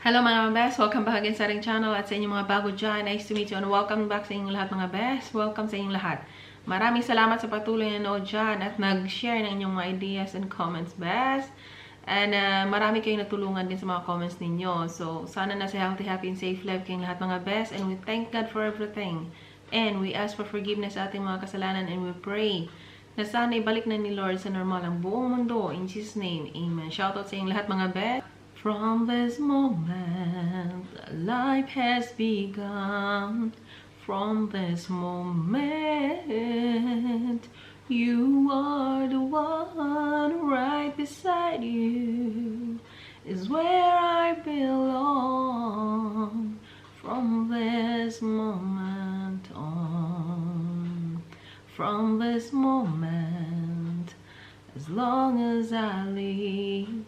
Hello mga best! Welcome back again sa ating channel at sa inyong mga bago dyan. Nice to meet you and welcome back sa inyong lahat mga best. Welcome sa inyong lahat. Maraming salamat sa patuloy na nanood dyan at nag-share ng inyong mga ideas and comments best. And marami kayong natulungan din sa mga comments ninyo. So sana nasa healthy, happy, and safe life kayong lahat mga best. And we thank God for everything. And we ask for forgiveness sa ating mga kasalanan and we pray na sana ibalik na ni Lord sa normal ang buong mundo. In Jesus' name, Amen. Shoutout sa inyong lahat mga best. From this moment, life has begun. From this moment, you are the one. Right beside you is where I belong. From this moment on, from this moment, as long as I live,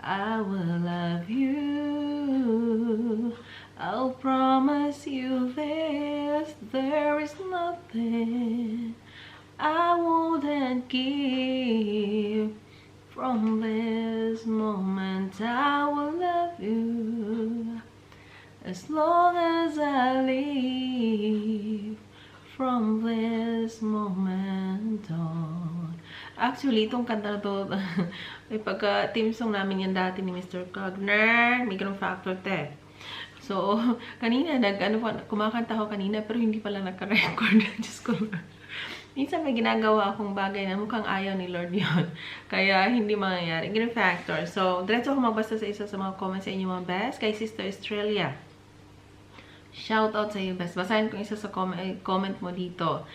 I will love you. I'll promise you this. There is nothing I wouldn't give. From this moment I will love you as long as I live. From this moment on. Actually, itong kanta na to, may pagka-team song namin yan dati ni Mr. Cogner. May ganun factor te. So, kanina, kumakanta ako kanina, pero hindi pala naka-record. Diyos ko. Minsan may ginagawa akong bagay na mukhang ayaw ni Lord yun. Kaya, hindi mangyayari. Ganun factor. So, diretso ako magbasa sa isa sa mga comments sa inyo mga best. Kay Sister Australia. Shout out sa iyo, best. Basahin ko isa sa comment mo dito.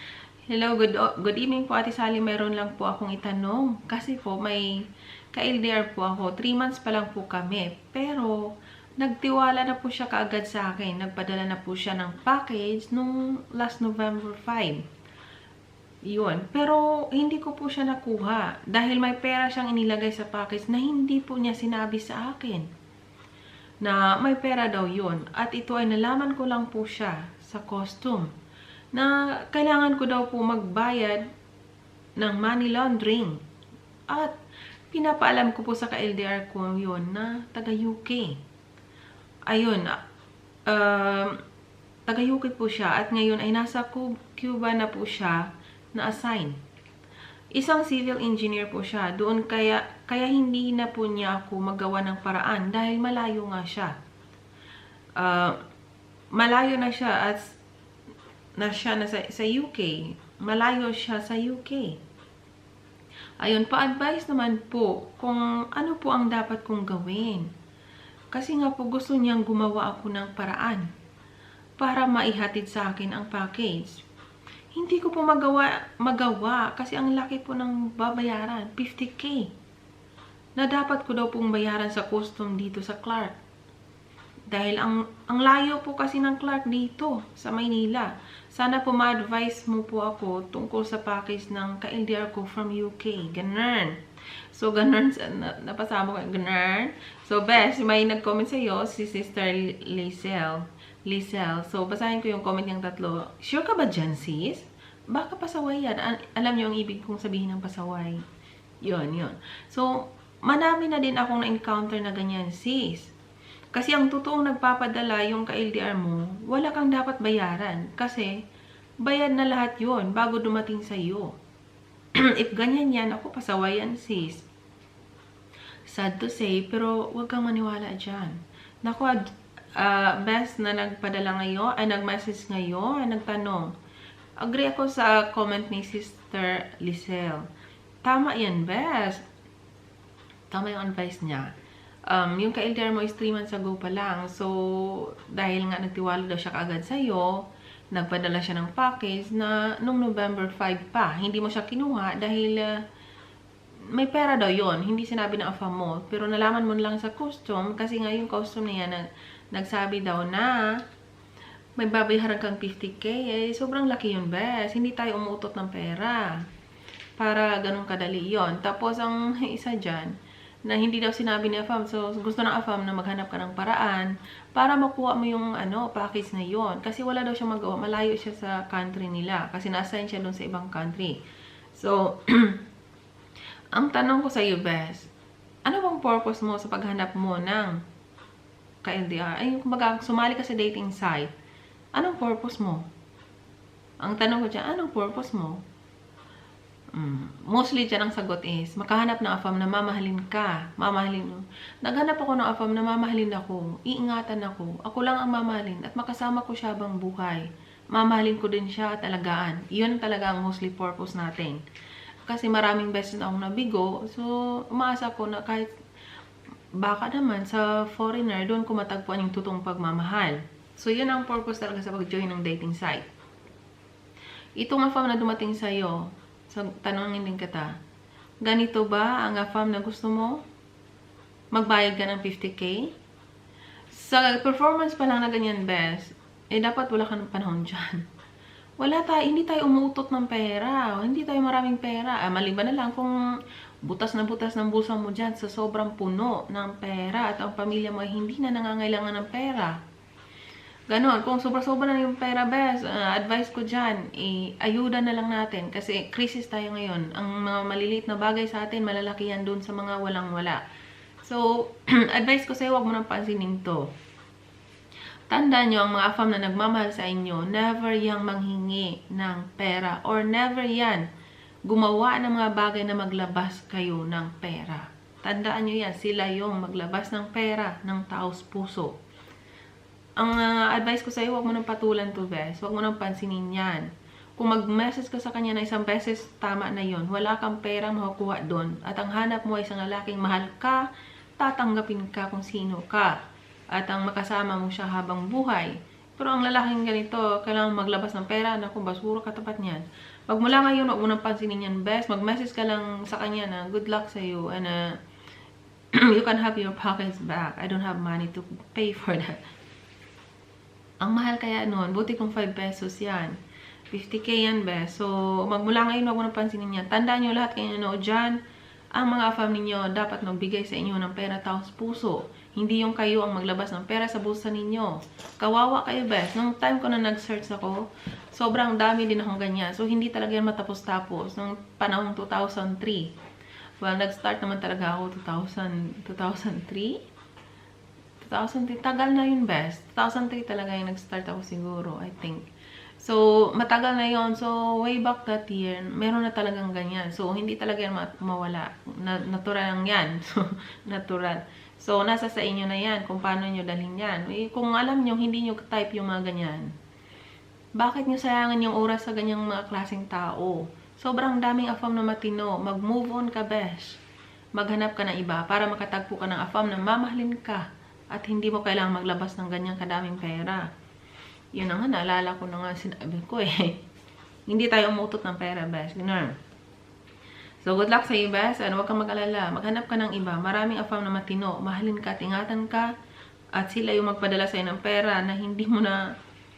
Hello, good evening po, Ate Sally. Meron lang po akong itanong. Kasi po, may ka-LDR po ako. 3 months pa lang po kami. Pero, nagtiwala na po siya kaagad sa akin. Nagpadala na po siya ng package nung last November 5. Yun. Pero, hindi ko po siya nakuha. Dahil may pera siyang inilagay sa package na hindi po niya sinabi sa akin. Na may pera daw yun. At ito ay nalaman ko lang po siya sa custom. Na kailangan ko daw po magbayad ng money laundering. At pinapaalam ko po sa ka-LDR ko yun na taga-UK. Ayun. Taga-UK po siya. At ngayon ay nasa Cuba na po siya na-assign. Isang civil engineer po siya. Doon kaya hindi na po niya ako magawa ng paraan dahil malayo nga siya. Malayo na siya at sa UK. Malayo siya sa UK. Ayun, pa-advise naman po kung ano po ang dapat kong gawin. Kasi nga po gusto niyang gumawa ako ng paraan para maihatid sa akin ang package. Hindi ko po magawa kasi ang laki po ng babayaran, 50K. Na dapat ko daw pong bayaran sa custom dito sa Clark. Dahil ang layo po kasi ng Clark dito sa Maynila. Sana po ma-advise mo po ako tungkol sa package ng ka-LDR ko from UK. Ganun. So, ganun. Napasama ko. Ganun. So, best, may nag-comment sa iyo, si Sister Lizelle. So, basahin ko yung comment niyang tatlo. Sure ka ba dyan, sis? Baka pasaway yan. Alam niyo ang ibig kong sabihin ng pasaway. Yun. So, marami na din akong na-encounter na ganyan, sis. Kasi ang totoong nagpapadala yung ka-LDR mo, wala kang dapat bayaran. Kasi, bayad na lahat yon bago dumating sa iyo. If ganyan yan, ako pasaway yan, sis. Sad to say, pero huwag kang maniwala dyan. Naku, best na nagpadala ngayon, ay nag-message ngayon, ay nagtanong. Agree ako sa comment ni Sister Lizelle. Tama yan, best. Tama yung advice niya. Yung ka-LDR mo is 3 months ago pa lang. So, dahil nga nagtiwala daw siya kaagad sa'yo, nagpadala siya ng package na nung November 5 pa. Hindi mo siya kinuha dahil may pera daw yon, hindi sinabi na affirm mo. Pero nalaman mo lang sa custom, kasi nga yung custom na yan, nagsabi daw na may babayaran kang 50k, eh, sobrang laki yun, bes. Hindi tayo umutot ng pera. Para ganun kadali yon. Tapos, ang isa dyan, na hindi daw sinabi ni AFAM. So, gusto ng AFAM na maghanap ka ng paraan para makuha mo yung package na yon. Kasi wala daw siya magawa. Malayo siya sa country nila. Kasi na-assign siya dun sa ibang country. So, ang tanong ko sa iyo, Bes, ano bang purpose mo sa paghanap mo ng ka-LDR? Ay, kumbaga, sumali ka sa dating site. Anong purpose mo? Ang tanong ko dyan, anong purpose mo? Mostly dyan ang sagot is, makahanap ng AFAM na mamahalin ka. Mamahalin mo. Naghanap ako ng AFAM na mamahalin ako. Iingatan ako. Ako lang ang mamahalin. At makasama ko siya habang buhay. Mamahalin ko din siya at alagaan. Yun talaga ang mostly purpose natin. Kasi maraming beses na akong nabigo. So, umaasa ko na kahit baka naman sa foreigner, doon ko matagpuan yung totoong pagmamahal. So, yun ang purpose talaga sa pag-join ng dating site. Itong AFAM na dumating sa'yo, so, tanongin din kita, ganito ba ang AFAM na gusto mo? Magbayad ka ng 50k? Sa performance pa lang na ganyan, best, eh dapat wala ka ng panahon dyan. Wala tayo, hindi tayo umutot ng pera. Hindi tayo maraming pera. Maliban na lang kung butas na butas ng bulsa mo dyan sa sobrang puno ng pera at ang pamilya mo ay hindi na nangangailangan ng pera. Ganon, kung sobra-sobra na yung pera, best, advice ko dyan, ayuda na lang natin. Kasi krisis tayo ngayon. Ang mga maliliit na bagay sa atin, malalaki yan dun sa mga walang-wala. So, advice ko sa'yo, huwag mo nang pansinin to. Tandaan nyo, ang mga AFAM na nagmamahal sa inyo, never yang manghingi ng pera. Or never yan gumawa ng mga bagay na maglabas kayo ng pera. Tandaan nyo yan, sila yung maglabas ng pera ng taos puso. Ang advice ko sa'yo, huwag mo nang patulan to, bes. Huwag mo nang pansinin yan. Kung mag-message ka sa kanya na isang beses, tama na yon. Wala kang perang makukuha doon. At ang hanap mo ay isang lalaking mahal ka, tatanggapin ka kung sino ka. At ang makasama mo siya habang buhay. Pero ang lalaking ganito, kailangan maglabas ng pera. Naku, basura katapat niyan. Pag mula ngayon, huwag mo nang pansinin yan, bes. Mag-message ka lang sa kanya na good luck sa'yo. And you can have your pockets back. I don't have money to pay for that. Ang mahal kaya noon, buti kung 5 pesos yan. 50k yan, bes. So, magmula ngayon, huwag mo nang pansinin yan. Tandaan nyo lahat kayo nanood dyan. Ang mga AFAM ninyo dapat magbigay sa inyo ng pera taos puso. Hindi yung kayo ang maglabas ng pera sa bulsa ninyo. Kawawa kayo, bes. Nung time ko na nag-search ako, sobrang dami din akong ganyan. So, hindi talaga yan matapos-tapos. Nung panahong 2003. Well, nag-start naman talaga ako 2003. 2003, tagal na yun, best. 2003 talaga yung nag-start ako siguro, I think. So, matagal na yun. So, way back that year, meron na talagang ganyan. So, hindi talaga yan mawala. Natural lang yan. So, natural. So, nasa sa inyo na yan kung paano nyo dalhin yan. Kung alam nyo, hindi nyo type yung mga ganyan. Bakit nyo sayangan yung oras sa ganyang mga klaseng tao? Sobrang daming AFAM na matino. Mag-move on ka, besh. Maghanap ka ng iba para makatagpo ka ng AFAM na mamahalin ka. At hindi mo kailangang maglabas ng ganyang kadaming pera. Yun na nga, naalala ko na nga sinabi ko eh. Hindi tayo umutot ng pera, bes. Ganun. So, good luck sa iyo, bes. Huwag kang mag-alala. Maghanap ka ng iba. Maraming AFAM na matino. Mahalin ka at ingatan ka. At sila yung magpadala sa'yo ng pera na hindi mo na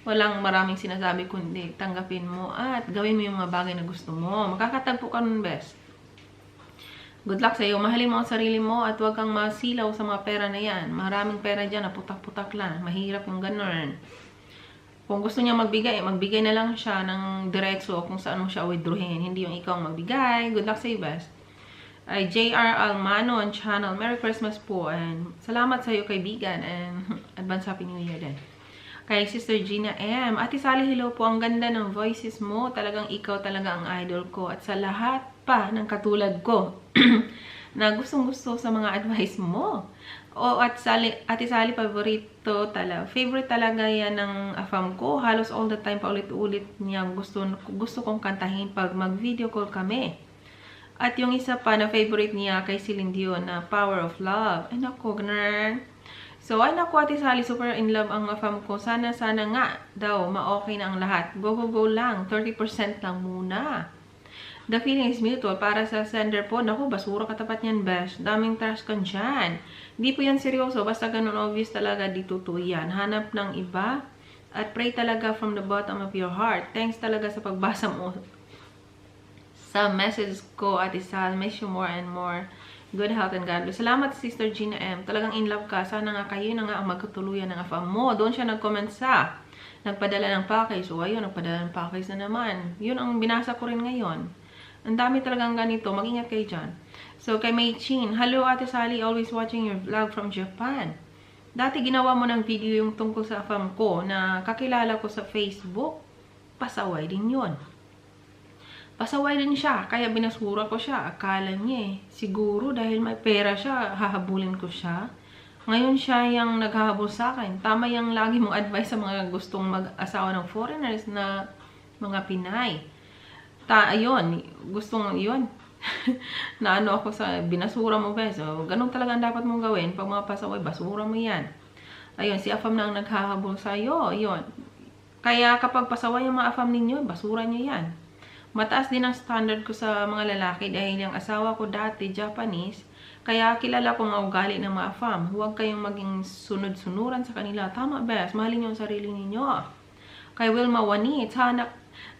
walang maraming sinasabi kundi tanggapin mo at gawin mo yung mga bagay na gusto mo. Makakatagpo ka nun, bes. Good luck sa iyo. Mahalin mo ang sarili mo at huwag kang masilaw sa mga pera na yan. Maraming pera dyan na putak-putak lang. Mahirap yung ganun. Kung gusto niya magbigay, magbigay na lang siya ng diretso kung saan mo siya withdrawin. Hindi yung ikaw magbigay. Good luck sa iyo, best. Ay, JR Almano on channel. Merry Christmas po. And salamat sa iyo, kaibigan. And advance Happy New Year din. Kay Sister Gina M. Ate Sally, hello po. Ang ganda ng voices mo. Talagang ikaw talaga ang idol ko. At sa lahat pa ng katulad ko na gustong-gusto sa mga advice mo. O at Ate Sally, favorite talaga yan ng AFAM ko. Halos all the time, paulit-ulit niya gusto kong kantahin pag mag-video call kami. At yung isa pa na favorite niya kay Celine Dion na Power of Love. Ay naku, ganun. So, ay naku, Ate Sally, super in love ang AFAM ko. Sana nga daw, ma-okay na ang lahat. Go lang. 30% lang muna. The feeling is mutual. Para sa sender po, naku, basura katapat niyan, besh. Daming trash kan dyan. Di po yan seryoso. Basta ganun obvious talaga, di totoo yan. Hanap ng iba. At pray talaga from the bottom of your heart. Thanks talaga sa pagbasa mo sa message ko, Ate Sal. Miss you more and more. Good health and God bless. Salamat, Sister Gina M. Talagang in love ka. Sana nga kayo na nga ang magkatuluyan ng afam mo. Doon siya nag-comment sa nagpadala ng package. So, ayun, nagpadala ng package na naman. Yun ang binasa ko rin ngayon. Ang dami talagang ganito. Mag-ingat kayo dyan. So, kay May Chin. Hello, Ate Sally. Always watching your vlog from Japan. Dati ginawa mo ng video yung tungkol sa afam ko na kakilala ko sa Facebook. Pasaway din yun. Pasaway din siya. Kaya binasura ko siya. Akala niya siguro dahil may pera siya, hahabulin ko siya. Ngayon siya yung naghahabol sa akin. Tama yung lagi mong advice sa mga gustong mag-asawa ng foreigners na mga Pinay. Ayun, gustong yun. Na ano ako sa binasura mo ba? So, ganun talaga ang dapat mong gawin. Pag mga pasaway, basura mo yan. Ayun, si Afam na ang naghahabol sa'yo. Ayun. Kaya kapag pasaway yung mga Afam ninyo, basura nyo yan. Mataas din ang standard ko sa mga lalaki dahil yung asawa ko dati, Japanese. Kaya kilala ko ang ugali ng mga Afam. Huwag kayong maging sunod-sunuran sa kanila. Tama, bes. Mahalin yung sarili ninyo. Kay Wilma Wanit, sana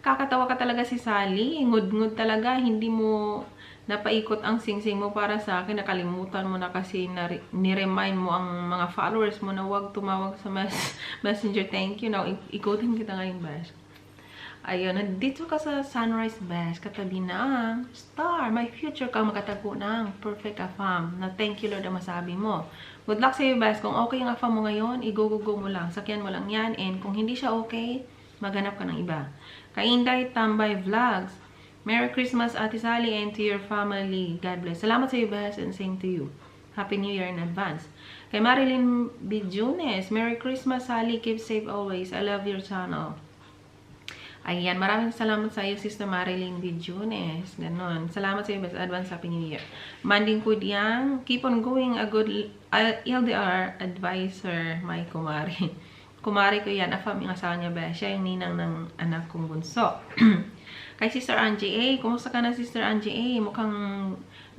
kakatawa ka talaga si Sally. Ngud-ngud talaga. Hindi mo napaikot ang sing-sing mo para sa akin. Nakalimutan mo na kasi niremind mo ang mga followers mo na huwag tumawag sa messenger. Thank you. Now, ikutin kita ngayon, bes. Ayun, nandito ka sa Sunrise Bash, katabi ng star. My future ka makatago ng perfect afam. Na thank you Lord ang masabi mo. Good luck sa iyo, Bash. Kung okay ang afam mo ngayon, igugugo mo lang. Sakyan mo lang yan. And kung hindi siya okay, maghanap ka ng iba. Kay Inday Tambay Vlogs. Merry Christmas, Ate Sally, and to your family. God bless. Salamat sa iyo, Bash, and same to you. Happy New Year in advance. Kay Marilyn Bijunes. Merry Christmas, Sally. Keep safe always. I love your channel. Ayan, maraming salamat sa iyo, Sister Marilyn Bijunes. Ganon. Salamat sa iyo, Best Advance Happy New Year. Manding ko diyan, keep on going, a good LDR advisor, my kumari. Kumari ko yan, afam yung asawa niya, ba? Siya yung ninang ng anak kong bunso. Kay Sister Angie A, kumusta ka na, Sister Angie A? Mukhang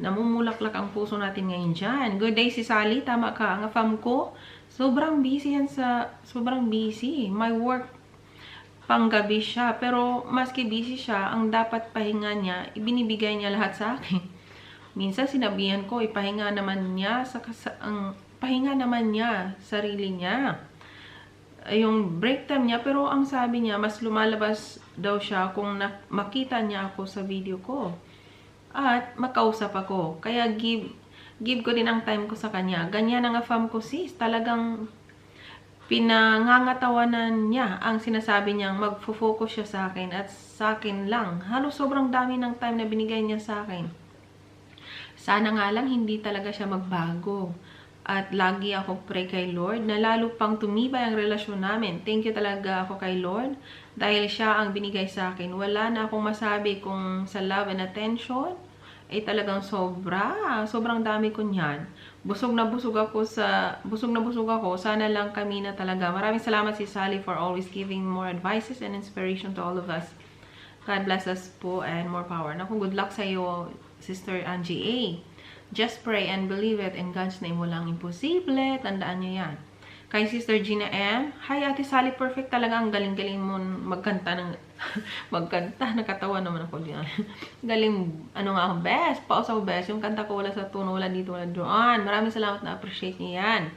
namumulaklak ang puso natin ngayon dyan. Good day, si Sally. Tama ka. Ang afam ko, sobrang busy yan sobrang busy. My work, panggabi siya. Pero, maski busy siya, ang dapat pahinga niya, ibinibigay niya lahat sa akin. Minsan, sinabihan ko, ipahinga naman niya, pahinga naman niya, sarili niya. Yung break time niya, pero ang sabi niya, mas lumalabas daw siya kung makita niya ako sa video ko. At, makausap ako. Kaya, give ko din ang time ko sa kanya. Ganyan ang afam ko, sis. Talagang, pinangangatawanan niya ang sinasabi niyang magfo-focus siya sa akin at sa akin lang. Halos sobrang dami ng time na binigay niya sa akin. Sana nga lang hindi talaga siya magbago. At lagi ako pray kay Lord na lalo pang tumibay ang relasyon namin. Thank you talaga ako kay Lord dahil siya ang binigay sa akin. Wala na akong masabi kung sa love and attention ay talagang sobrang dami ko niyan. Busog na busog ako. Sana lang kami na talaga. Maraming salamat si Sally for always giving more advices and inspiration to all of us. God bless us po and more power. Naku, good luck sa iyo, Sister Angie A. Just pray and believe it. In God's name, walang imposible. Tandaan niyo yan. Kay Sister Gina M. Hi, Ate Sally. Perfect talaga. Ang galing-galing mo magkanta ng magkanta. Nakatawa naman ako diyan. Galing, ano nga ako, best. Pausaw best. Yung kanta ko wala sa tono, wala dito, wala doon. Maraming salamat na appreciate niyo yan.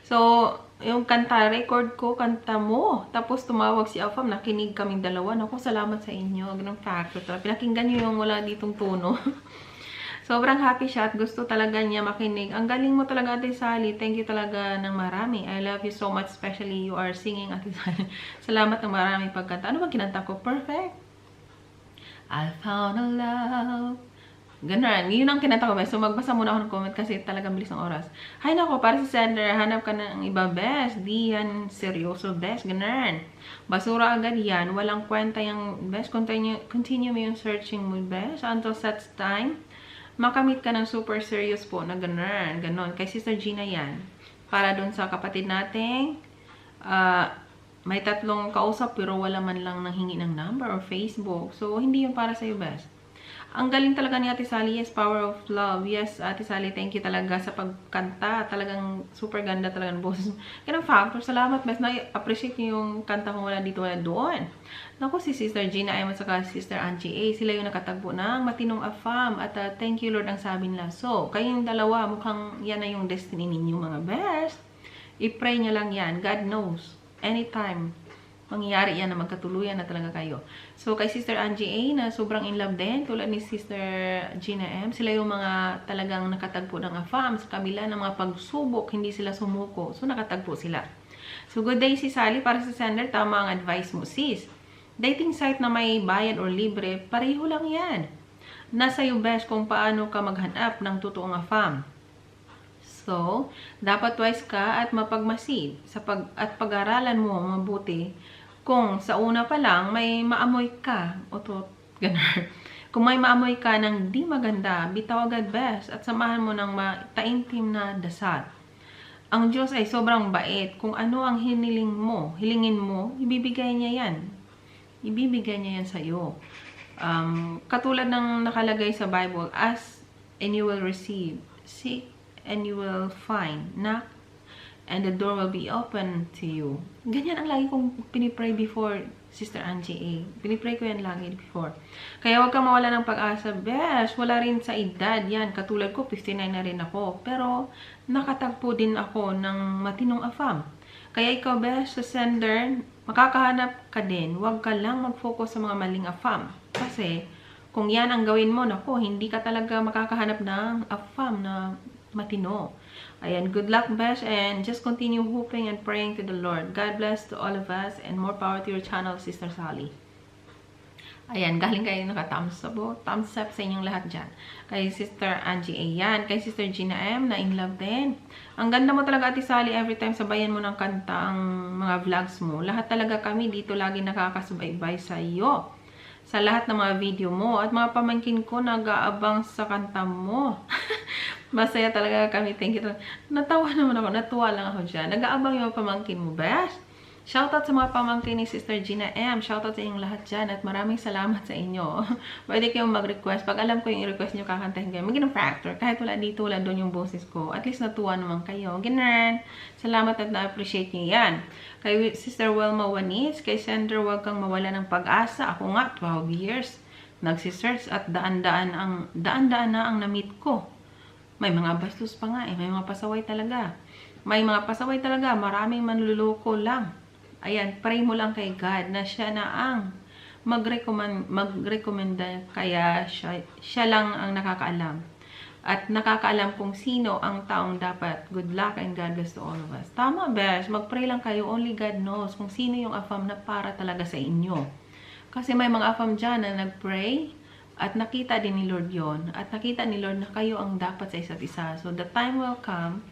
So, yung kanta, record ko, kanta mo. Tapos tumawag si Afam. Nakinig kaming dalawa. Naku, salamat sa inyo. Ganun factor. Pinakinggan niyo yung wala ditong tono. Sobrang happy siya at gusto talaga niya makinig. Ang galing mo talaga, Ate Sally. Thank you talaga ng marami. I love you so much, especially you are singing, Ate Sally. Salamat ng marami pagkanta. Ano bang kinanta ko? Perfect. I found a love. Ganun. Yun ang kinanta ko. So, magbasa muna ako ng comment kasi talagang bilis ng oras. Hay nako, para sa sender, hanap ka ng iba, best. Di yan seryoso, best. Ganun. Basura agad yan. Walang kwenta yung best. Continue mo yung searching mo, best. Until such time, makamit ka ng super serious po na gano'n. Ganon. Kay Sister Gina yan. Para dun sa kapatid nating may 3 kausap pero wala man lang nanghingi ng number or Facebook. So, hindi yun para sa'yo, best. Ang galing talaga ni Ate Sally. Yes, power of love. Yes, Ate Sally, thank you talaga sa pagkanta. Talagang super ganda talaga ng boses. Ganun factor. Salamat, best. Na-appreciate niyo yung kanta ko wala dito, wala doon. Naku, si Sister Gina Emma at Sister Angie A. Sila yung nakatagpo ng matinong afam. At thank you, Lord, ang sabi nila. So, kayong dalawa, mukhang yan na yung destiny ninyo, mga best. I-pray nyo lang yan. God knows. Anytime mangyayari yan na magkatuluyan na talaga kayo. So, kay Sister Angie A na sobrang in love din, tulad ni Sister Gina M, sila yung mga talagang nakatagpo ng afam sa kabila ng mga pagsubok, hindi sila sumuko. So, nakatagpo sila. So, good day si Sally. Para sa sender, tama ang advice mo, sis. Dating site na may bayad or libre, pareho lang yan. Nasa iyo best kung paano ka maghanap ng totoong afam. So, dapat wise ka at mapagmasid at pag-aralan mo mabuti. Kung sa una pa lang may maamoy ka, ganun. Kung may maamoy ka ng di maganda, bitaw agad best at samahan mo ng taimtim na dasal. Ang Diyos ay sobrang bait. Kung ano ang hilingin mo, ibibigay niya yan. Ibibigay niya yan sa iyo. Katulad ng nakalagay sa Bible, ask and you will receive. Seek and you will find. Knock and the door will be open to you. Ganyan ang lagi kong pinipray before, Sister Angie A. Pinipray ko yan lagi before. Kaya huwag kang mawala ng pag-asa. Besh, wala rin sa edad yan. Katulad ko, 59 na rin ako. Pero, nakatagpo din ako ng matinong afam. Kaya ikaw, Besh, sa sender, makakahanap ka din. Huwag ka lang mag-focus sa mga maling afam. Kasi, kung yan ang gawin mo, nako, hindi ka talaga makakahanap ng afam na matino. Ayan, good luck, Besh, and just continue hoping and praying to the Lord. God bless to all of us and more power to your channel, Sister Sally. Ayan, galing kayo naka-thumbs up sa inyong lahat dyan. Kay Sister Angie A. Yan, kay Sister Gina M, na in love din. Ang ganda mo talaga, Ate Sally, every time sabayan mo ng kanta ang mga vlogs mo. Lahat talaga kami dito lagi nakakasubaybay sa iyo. Sa lahat ng mga video mo. At mga pamangkin ko nag-aabang sa kanta mo. Masaya talaga kami. Thank you. Natawa naman ako. Natuwa lang ako dyan. Nag-aabang yung pamangkin mo, Besh. Shoutout sa mga pamangkin ni Sister Gina M. Shoutout sa inyong lahat dyan. At maraming salamat sa inyo. Pwede kayong mag-request. Pag alam ko yung request nyo, kakantahin kayo. Maging factor. Kahit wala dito, wala doon yung boses ko. At least natuwa naman kayo. Ganun. Salamat at na-appreciate nyo yan. Kay Sister Wilma Wanis, kay Sender, huwag kang mawala ng pag-asa. Ako nga, 12 years. Nagsisearch at daan-daan na ang na-meet ko. May mga bastos pa nga eh. May mga pasaway talaga. Maraming manluloko lang. Ayan, pray mo lang kay God na siya na ang mag-recommenda. Kaya siya lang ang nakakaalam. At nakakaalam kung sino ang taong dapat. Good luck and God bless to all of us. Tama, Besh. Mag-pray lang kayo. Only God knows kung sino yung afam na para talaga sa inyo. Kasi may mga afam dyan na nag-pray at nakita din ni Lord yon. At nakita ni Lord na kayo ang dapat sa isa't isa. So, the time will come.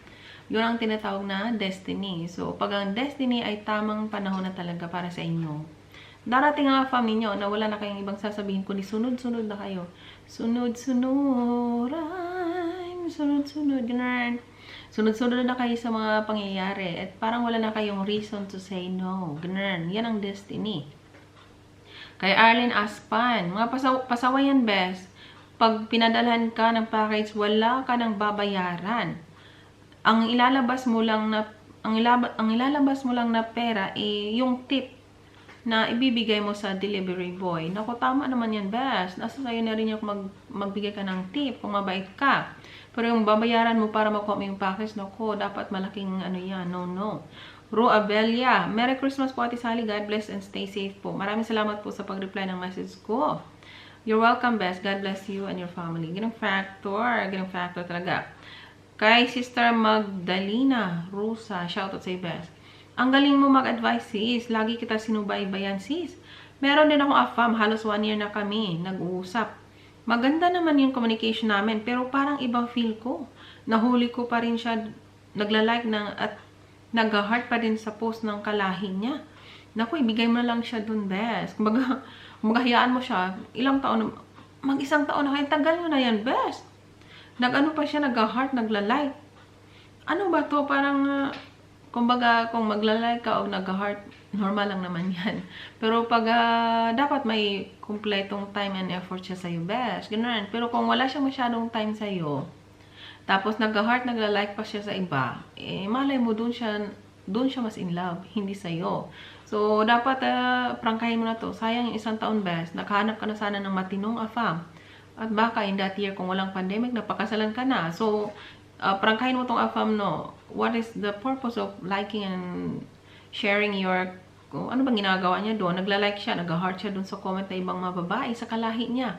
Yun ang tinatawag na destiny. So, pag ang destiny ay tamang panahon na talaga para sa inyo. Darating ang afam ninyo na wala na kayong ibang sasabihin kundi sunod-sunod na kayo. Sunod-sunod. Sunod-sunod. Ganun. Sunod-sunod na kayo sa mga pangyayari. At parang wala na kayong reason to say no. Ganun. Yan ang destiny. Kay Arlene Aspan, mga pasawayan best, pag pinadalhan ka ng package, wala ka ng babayaran. Ang ilalabas mo lang na pera yung tip na ibibigay mo sa delivery boy. Naku, tama naman yan, best. Nasa sa'yo na rin yung magbigay ka ng tip kung mabait ka. Pero yung babayaran mo para makuha mo yung package, naku, dapat malaking yan. No. Ro Abelia, Merry Christmas po, Ate Sally. God bless and stay safe po. Maraming salamat po sa pag-reply ng message ko. You're welcome, best. God bless you and your family. Ganong factor talaga. Kay Sister Magdalena Rosa, shoutout sa best. Ang galing mo mag-advise, sis. Lagi kita sinubaybayan, sis. Meron din akong afam. Halos 1 year na kami nag-uusap. Maganda naman yung communication namin. Pero parang ibang feel ko. Nahuli ko pa rin siya. Nagla-like at nag-heart pa din sa post ng kalahin niya. Naku, ibigay mo na lang siya dun, best. Kumbaga, hayaan mo siya. Ilang taon, mag-1 taon na kayo. Tagal mo na yan, best. Nag-ano pa siya, nag-heart, nagla-like. Ano ba to? Parang kumbaga, kung magla-like ka o nag-heart, normal lang naman yan. Pero pag dapat may kumpletong time and effort siya sa'yo, best. Ganun. Pero kung wala siyang masyadong time sa'yo, tapos nag-heart, nagla-like pa siya sa iba, eh, malay mo, dun siya mas in love, hindi sa'yo. So, dapat prangkahin mo na to. Sayang yung 1 taon, best. Nakahanap ka na sana ng matinong afam. At baka in that year, kung walang pandemic, napakasalan ka na. So, prangkahin mo tong afam, no? What is the purpose of liking and sharing your, kung ano bang ginagawa niya doon? Nagla-like siya, nag-heart siya doon sa comment na ibang mga babae sa kalahi niya.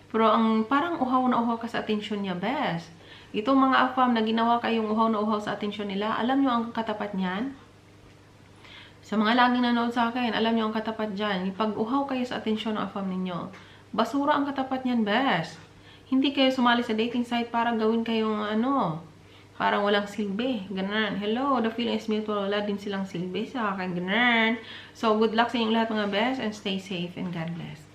Pero ang parang uhaw na uhaw ka sa atensyon niya, best. Itong mga afam na ginawa kayong uhaw na uhaw sa atensyon nila, alam nyo ang katapat niyan? Sa mga laging nanood sa akin, alam nyo ang katapat dyan. Pag uhaw kayo sa atensyon ng afam ninyo, basura ang katapat niyan, best. Hindi kayo sumali sa dating site para gawin kayong parang walang silbi. Ganun. Hello, the feeling is mutual. Wala din silang silbi sa akin. Ganun. So, good luck sa inyong lahat mga best and stay safe and God bless.